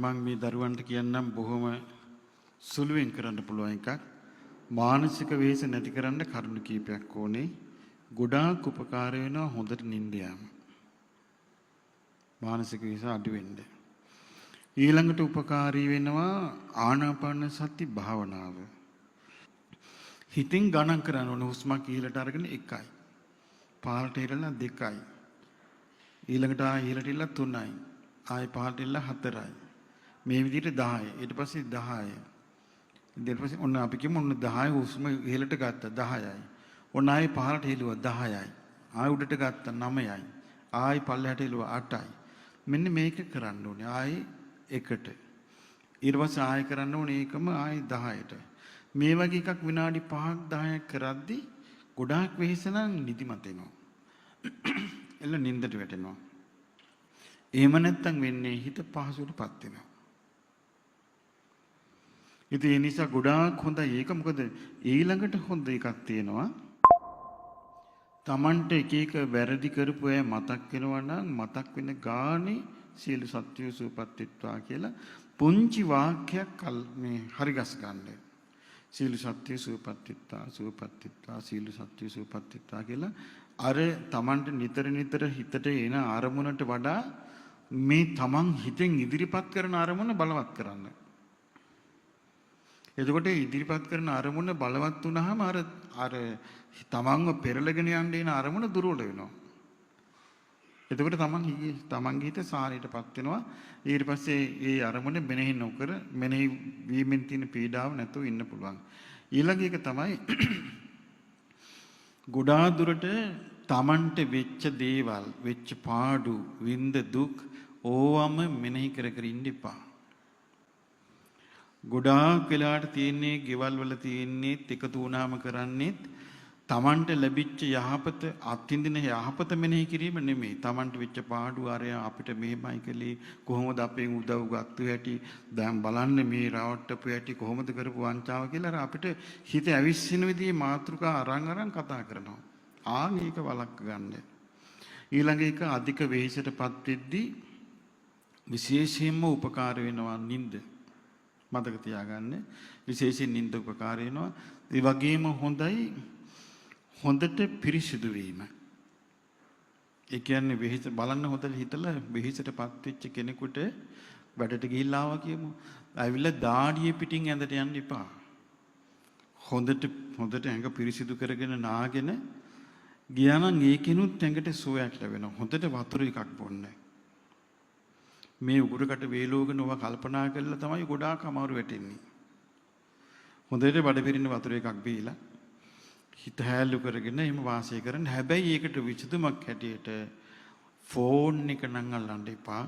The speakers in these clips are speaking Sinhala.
මම මේ දරුවන්ට කියන්නම් බොහොම සුළුවෙන් කරන්න පුළුවන් එකක්. මානසික වෙහෙස නැති කරන්න කරුණු කීපයක් ඕනේ. ගොඩාක් උපකාර වෙනවා හොඳට නිින්ද යාම. මානසික වෙහෙස අඩු වෙන්න. ඊළඟට උපකාරී වෙනවා ආනාපාන සති භාවනාව. හිතින් ගණන් කරන්න ඕන හුස්මක් ඉහළට අරගෙන 1යි. පහළට ඉරලා 2යි. ඊළඟට ආයෙ ඉහළට ඉරලා 3යි. ආයෙ පහළට ඉරලා 4යි. මේ විදිහට 10යි. ඊට පස්සේ 10යි. ඊට පස්සේ ඔන්න අපි කියමු ඔන්න 10 හුස්ම ඉහළට ගත්තා 10යි. ඔන්න ආයෙ පහළට හෙළුවා 10යි. ආයෙ උඩට ගත්තා 9යි. ආයෙ පල්ලෙහාට හෙළුවා 8යි. මෙන්න මේක කරන්න ඕනේ. ආයෙ 1ට. ඊට පස්සේ ආයෙ කරන්න ඕනේ ඒකම ආයෙ 10ට. මේ වගේ එකක් විනාඩි 5ක් 10ක් කරද්දී ගොඩාක් වෙහෙස නම් නිදිමත එනවා. එළ නින්දට වැටෙනවා. එහෙම නැත්තම් වෙන්නේ හිත පහසුවටපත් වෙනවා. ඉතින් ඒ නිසා ගොඩාක් හොඳයි ඒක. මොකද ඊළඟට හොඳ එකක් තියෙනවා. Tamanට එක එක වැරදි කරපු අය මතක් වෙනවා නම් මතක් වෙන ගානේ සියලු සත්‍යය සූපත්ත්වා කියලා පුංචි වාක්‍යයක් මේ හරිගස් ගන්න. සියලු සත්‍යය සූපත්ත්වා සූපත්ත්වා සියලු සත්‍යය සූපත්ත්වා කියලා අර Tamanට නිතර නිතර හිතට එන අරමුණට වඩා මේ Taman හිතෙන් ඉදිරිපත් කරන අරමුණ බලවත් කරන්න. එතකොට ඉදිරිපත් කරන අරමුණ බලවත් වුණාම අර තමන්ව පෙරලගෙන යන්න එන අරමුණ දුර්වල වෙනවා. එතකොට තමන්ගේ හිත සාරයටපත් වෙනවා. ඊට පස්සේ ඒ අරමුණ මෙනෙහි නොකර මෙනෙහි වීමෙන් තියෙන පීඩාව නැතුව ඉන්න පුළුවන්. ඊළඟ එක තමයි ගොඩාක් දුරට තමන්ට වෙච්ච දේවල්, වෙච්ච පාඩු, විඳ දුක් ඕවම මෙනෙහි කර කර ඉන්න එපා. ගොඩාක් වෙලාට තියෙන්නේ ගෙවල් වල තියෙන්නේ එකතු වුණාම කරන්නේත් තමන්ට ලැබිච්ච යහපත අත්විඳින යහපත මෙනෙහි කිරීම නෙමෙයි. තමන්ට වෙච්ච පාඩු ආරය අපිට මෙහෙමයි කළේ කොහොමද අපෙන් උදව් ගත්තු හැටි දැන් බලන්න මේ රවට්ටපු හැටි කොහොමද කරපු වංචාව කියලා අපිට හිත ඇවිස්සෙන විදිහේ මාතෘකා අරන් කතා කරනවා. ඒක වළක්ව ගන්න. ඊළඟ එක අධික වෙහෙසටපත් වෙද්දී විශේෂයෙන්ම උපකාර වෙනවා නිින්ද. මතක තියාගන්න. විශේෂයෙන් නිින්ද උපකාර වෙනවා. ඒ වගේම හොඳට පිරිසිදු වීම. ඒ කියන්නේ වෙහෙස බලන්න හොඳට හිතලා වෙහෙසටපත් වෙච්ච කෙනෙකුට වැඩට ගිහිල්ලා ආවා කියමු. ඇවිල්ලා දාඩිය පිටින් ඇඳට යන්න එපා. හොඳට ඇඟ පිරිසිදු කරගෙන නාගෙන ගියා නම් ඒකිනුත් ඇඟට සුවයක් ලැබෙනවා. හොඳට වතුර එකක් බොන්න. මේ උගුරකට වේලෝගෙන ඔවා කල්පනා කරලා තමයි ගොඩාක් අමාරු වෙටෙන්නේ. හොඳට බඩ පිරින්න වතුර එකක් බීලා හිත හැලු කරගෙන එහෙම වාසය කරන්න. හැබැයි ඒකට විසඳුමක් හැටියට ෆෝන් එක නම් අල්ලන්න එපා.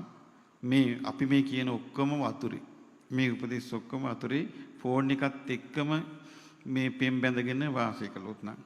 මේ අපි මේ කියන ඔක්කොම වතුරේ. මේ උපදේශ ඔක්කොම වතුරේ ෆෝන් එකත් එක්කම මේ පෙම් බැඳගෙන වාසය කළොත් නම්